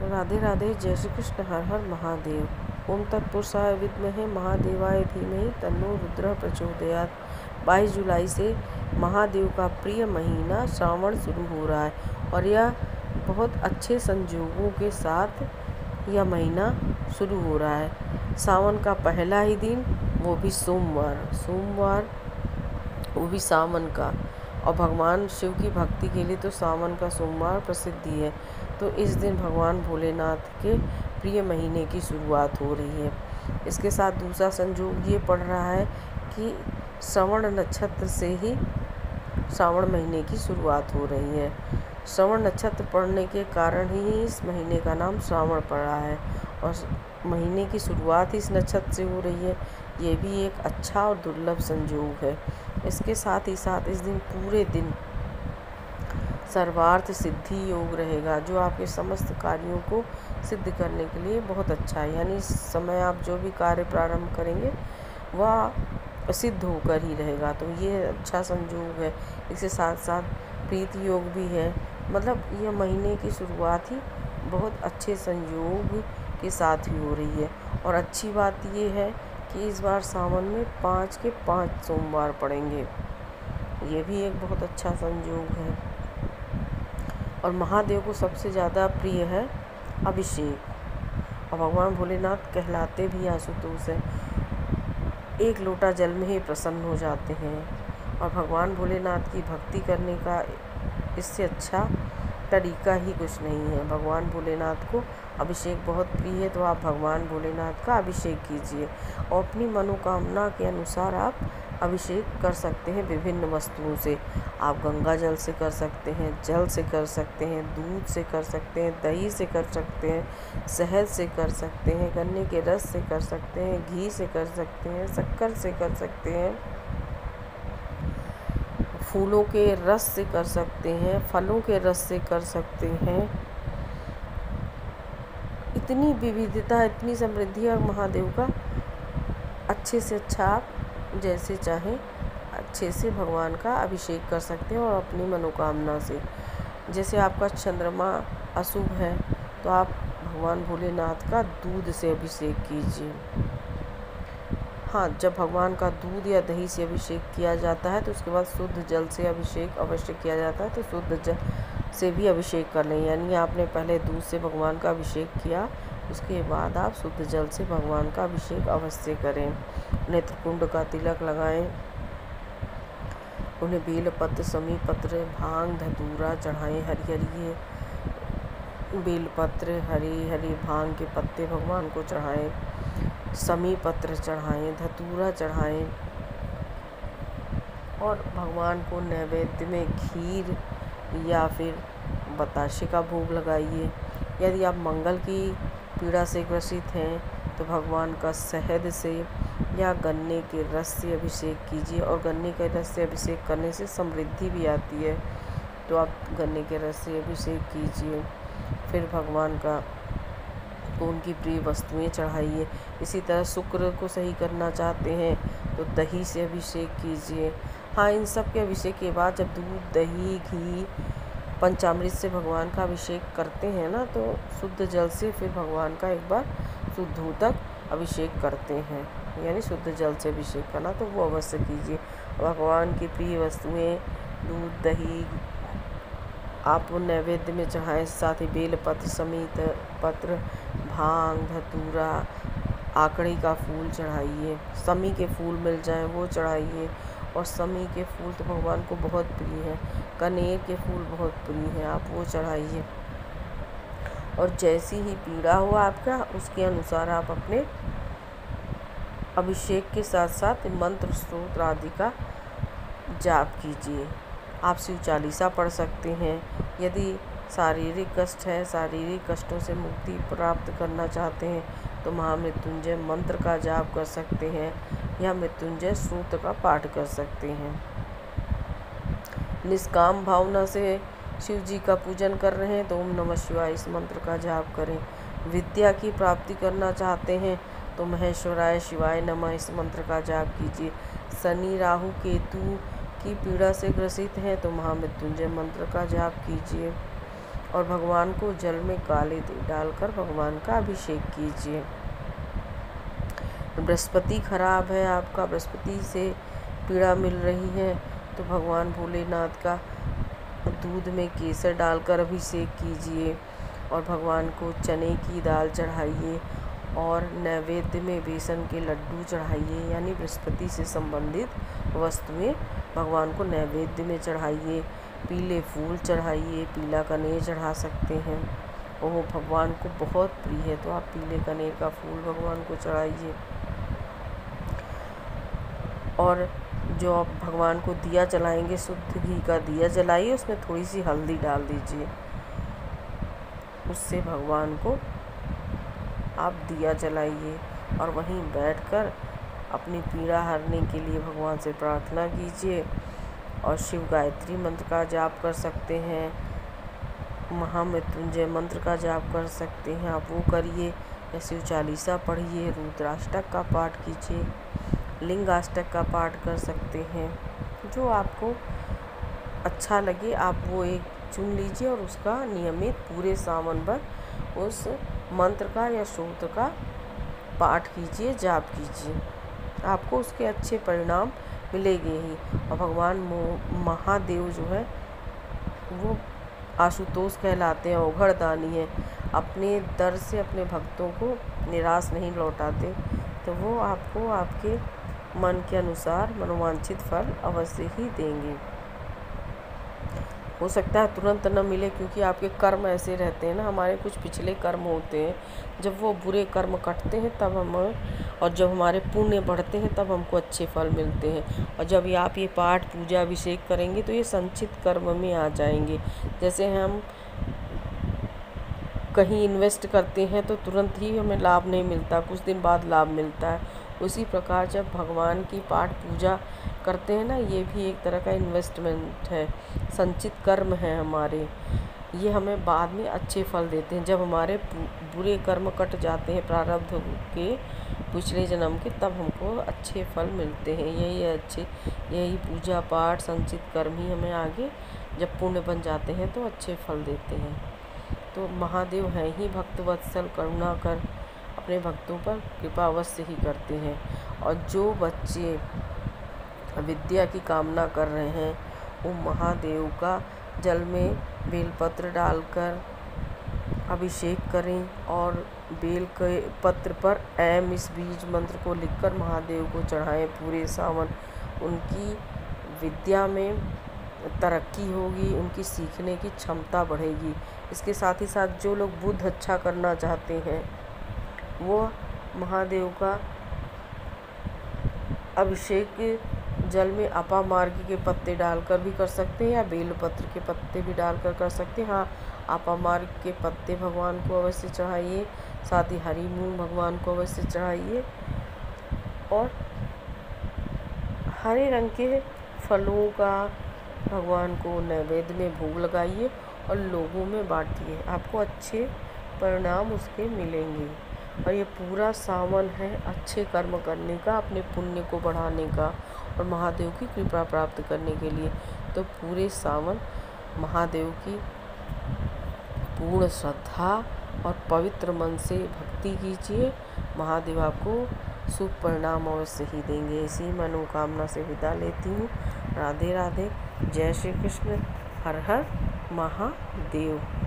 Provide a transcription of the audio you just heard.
राधे राधे। जय श्री कृष्ण। हर हर महादेव। ओम तत्पुरुषाय विद्महे महादेवाय धीमहि तन्नो रुद्रः प्रचोदयात्। 22 जुलाई से महादेव का प्रिय महीना श्रावण शुरू हो रहा है और यह बहुत अच्छे संजोगों के साथ यह महीना शुरू हो रहा है। सावन का पहला ही दिन, वो भी सोमवार वो भी सावन का। और भगवान शिव की भक्ति के लिए तो सावन का सोमवार प्रसिद्ध ही है। तो इस दिन भगवान भोलेनाथ के प्रिय महीने की शुरुआत हो रही है। इसके साथ दूसरा संयोग ये पड़ रहा है कि श्रवण नक्षत्र से ही श्रावण महीने की शुरुआत हो रही है। श्रवण नक्षत्र पड़ने के कारण ही इस महीने का नाम श्रावण पड़ा है और महीने की शुरुआत ही इस नक्षत्र से हो रही है। ये भी एक अच्छा और दुर्लभ संयोग है। इसके साथ ही साथ इस दिन पूरे दिन सर्वार्थ सिद्धि योग रहेगा, जो आपके समस्त कार्यों को सिद्ध करने के लिए बहुत अच्छा है। यानी इस समय आप जो भी कार्य प्रारंभ करेंगे वह सिद्ध होकर ही रहेगा। तो ये अच्छा संयोग है। इसके साथ साथ प्रीति योग भी है। मतलब यह महीने की शुरुआत ही बहुत अच्छे संयोग के साथ ही हो रही है। और अच्छी बात ये है कि इस बार सावन में 5 के 5 सोमवार पड़ेंगे। ये भी एक बहुत अच्छा संयोग है। और महादेव को सबसे ज़्यादा प्रिय है अभिषेक। और भगवान भोलेनाथ कहलाते भी आशुतोष हैं। एक लोटा जल में ही प्रसन्न हो जाते हैं। और भगवान भोलेनाथ की भक्ति करने का इससे अच्छा तरीका ही कुछ नहीं है। भगवान भोलेनाथ को अभिषेक बहुत प्रिय है, तो आप भगवान भोलेनाथ का अभिषेक कीजिए। और अपनी मनोकामना के अनुसार आप अभिषेक कर सकते हैं विभिन्न वस्तुओं से। आप गंगा जल से कर सकते हैं, जल से कर सकते हैं, दूध से कर सकते हैं, दही से कर सकते हैं, शहद से कर सकते हैं, गन्ने के रस से कर सकते हैं, घी से कर सकते हैं, शक्कर से कर सकते हैं, फूलों के रस से कर सकते हैं, फलों के रस से कर सकते हैं। इतनी विविधता, इतनी समृद्धि है महादेव का। अच्छे से अच्छा आप जैसे चाहें अच्छे से भगवान का अभिषेक कर सकते हैं। और अपनी मनोकामना से, जैसे आपका चंद्रमा अशुभ है तो आप भगवान भोलेनाथ का दूध से अभिषेक कीजिए। हाँ, जब भगवान का दूध या दही से अभिषेक किया जाता है तो उसके बाद शुद्ध जल से अभिषेक अवश्य किया जाता है। तो शुद्ध जल से भी अभिषेक कर लें। यानी आपने पहले दूध से भगवान का अभिषेक किया, उसके बाद आप शुद्ध जल से भगवान का अभिषेक अवश्य करें। नेत्रकुंड का तिलक लगाएं, उन्हें बेलपत्र, समी पत्र, भांग, धतूरा चढ़ाएं। हरी बेलपत्र, हरी भांग के पत्ते भगवान को चढ़ाएं, समी पत्र चढ़ाएं, धतूरा चढ़ाएं। और भगवान को नैवेद्य में खीर या फिर बताशे का भोग लगाइए। यदि आप मंगल की पीड़ा से ग्रसित हैं तो भगवान का शहद से या गन्ने के रस से अभिषेक कीजिए। और गन्ने के रस से अभिषेक करने से समृद्धि भी आती है, तो आप गन्ने के रस से अभिषेक कीजिए। फिर भगवान का उनकी प्रिय वस्तुएं चढ़ाइए। इसी तरह शुक्र को सही करना चाहते हैं तो दही से अभिषेक कीजिए। हाँ, इन सब के अभिषेक के बाद जब दूध, दही, घी, पंचामृत से भगवान का अभिषेक करते हैं ना, तो शुद्ध जल से फिर भगवान का एक बार शुद्धोदक अभिषेक करते हैं। यानी शुद्ध जल से अभिषेक करना, तो वो अवश्य कीजिए। भगवान की प्रिय वस्तुएं दूध, दही आप नैवेद्य में चढ़ाएं। साथ ही बेलपत्र, समित पत्र, भांग, धतूरा, आकड़ी का फूल चढ़ाइए। समी के फूल मिल जाएं वो चढ़ाइए। और समी के फूल तो भगवान को बहुत प्रिय है। कनेर के फूल बहुत प्रिय हैं, आप वो चढ़ाइए। और जैसी ही पीड़ा हो आपका, उसके अनुसार आप अपने अभिषेक के साथ साथ मंत्र, स्तोत्र आदि का जाप कीजिए। आप शिव चालीसा पढ़ सकते हैं। यदि शारीरिक कष्ट है, शारीरिक कष्टों से मुक्ति प्राप्त करना चाहते हैं तो महामृत्युंजय मंत्र का जाप कर सकते हैं या मृत्युंजय सूत्र का पाठ कर सकते हैं। निष्काम भावना से शिव जी का पूजन कर रहे हैं तो ओम नमः शिवाय इस मंत्र का जाप करें। विद्या की प्राप्ति करना चाहते हैं तो महेश्वराय शिवाय नमः इस मंत्र का जाप कीजिए। शनि, राहु, केतु की पीड़ा से ग्रसित हैं तो महामृत्युंजय मंत्र का जाप कीजिए। और भगवान को जल में काले तिल डालकर भगवान का अभिषेक कीजिए। बृहस्पति खराब है, आपका बृहस्पति से पीड़ा मिल रही है, तो भगवान भोलेनाथ का दूध में केसर डालकर अभिषेक कीजिए और भगवान को चने की दाल चढ़ाइए और नैवेद्य में बेसन के लड्डू चढ़ाइए, यानी बृहस्पति से संबंधित वस्तुएं भगवान को नैवेद्य में चढ़ाइए। पीले फूल चढ़ाइए, पीला कनेर चढ़ा सकते हैं, वो भगवान को बहुत प्रिय है, तो आप पीले कनेर का फूल भगवान को चढ़ाइए। और जो आप भगवान को दिया जलाएंगे, शुद्ध घी का दिया जलाइए, उसमें थोड़ी सी हल्दी डाल दीजिए, उससे भगवान को आप दिया जलाइए और वहीं बैठकर अपनी पीड़ा हरने के लिए भगवान से प्रार्थना कीजिए। और शिव गायत्री मंत्र का जाप कर सकते हैं, महामृत्युंजय मंत्र का जाप कर सकते हैं, आप वो करिए, या शिव चालीसा पढ़िए, रुद्राष्टक का पाठ कीजिए, लिंगाष्टक का पाठ कर सकते हैं। जो आपको अच्छा लगे आप वो एक चुन लीजिए और उसका नियमित पूरे सावन भर उस मंत्र का या स्तोत्र का पाठ कीजिए, जाप कीजिए, आपको उसके अच्छे परिणाम मिलेंगे ही। और भगवान महादेव जो है वो आशुतोष कहलाते हैं, औघड़दानी है, अपने दर से अपने भक्तों को निराश नहीं लौटाते, तो वो आपको आपके मन के अनुसार मनोवांछित फल अवश्य ही देंगे। हो सकता है तुरंत न मिले, क्योंकि आपके कर्म ऐसे रहते हैं ना, हमारे कुछ पिछले कर्म होते हैं, जब वो बुरे कर्म कटते हैं तब हम, और जब हमारे पुण्य बढ़ते हैं तब हमको अच्छे फल मिलते हैं। और जब आप ये पाठ पूजा अभिषेक करेंगे तो ये संचित कर्म में आ जाएंगे। जैसे हम कहीं इन्वेस्ट करते हैं तो तुरंत ही हमें लाभ नहीं मिलता, कुछ दिन बाद लाभ मिलता है। उसी प्रकार जब भगवान की पाठ पूजा करते हैं ना, ये भी एक तरह का इन्वेस्टमेंट है, संचित कर्म है हमारे, ये हमें बाद में अच्छे फल देते हैं। जब हमारे बुरे कर्म कट जाते हैं प्रारब्ध के पिछले जन्म के, तब हमको अच्छे फल मिलते हैं। यही पूजा पाठ संचित कर्म ही हमें आगे जब पुण्य बन जाते हैं तो अच्छे फल देते हैं। तो महादेव हैं ही भक्त वत्सल, करुणा कर अपने भक्तों पर कृपा अवश्य ही करते हैं। और जो बच्चे विद्या की कामना कर रहे हैं वो महादेव का जल में बेलपत्र डालकर अभिषेक करें और बेल के पत्र पर ऐम इस बीज मंत्र को लिखकर महादेव को चढ़ाएं पूरे सावन। उनकी विद्या में तरक्की होगी, उनकी सीखने की क्षमता बढ़ेगी। इसके साथ ही साथ जो लोग बुद्ध अच्छा करना चाहते हैं वो महादेव का अभिषेक जल में अपामार्ग के पत्ते डालकर भी कर सकते हैं, या बेलपत्र के पत्ते भी डालकर कर सकते हैं। हाँ, अपामार्ग के पत्ते भगवान को अवश्य चढ़ाइए, साथ ही हरी मूंग भगवान को अवश्य चढ़ाइए और हरे रंग के फलों का भगवान को नैवेद्य में भोग लगाइए और लोगों में बांटिए, आपको अच्छे परिणाम उसके मिलेंगे। और ये पूरा सावन है अच्छे कर्म करने का, अपने पुण्य को बढ़ाने का और महादेव की कृपा प्राप्त करने के लिए। तो पूरे सावन महादेव की पूर्ण श्रद्धा और पवित्र मन से भक्ति कीजिए, महादेव आपको शुभ परिणाम अवश्य ही देंगे। इसी मनोकामना से विदा लेती हूँ। राधे राधे, जय श्री कृष्ण, हर हर महादेव।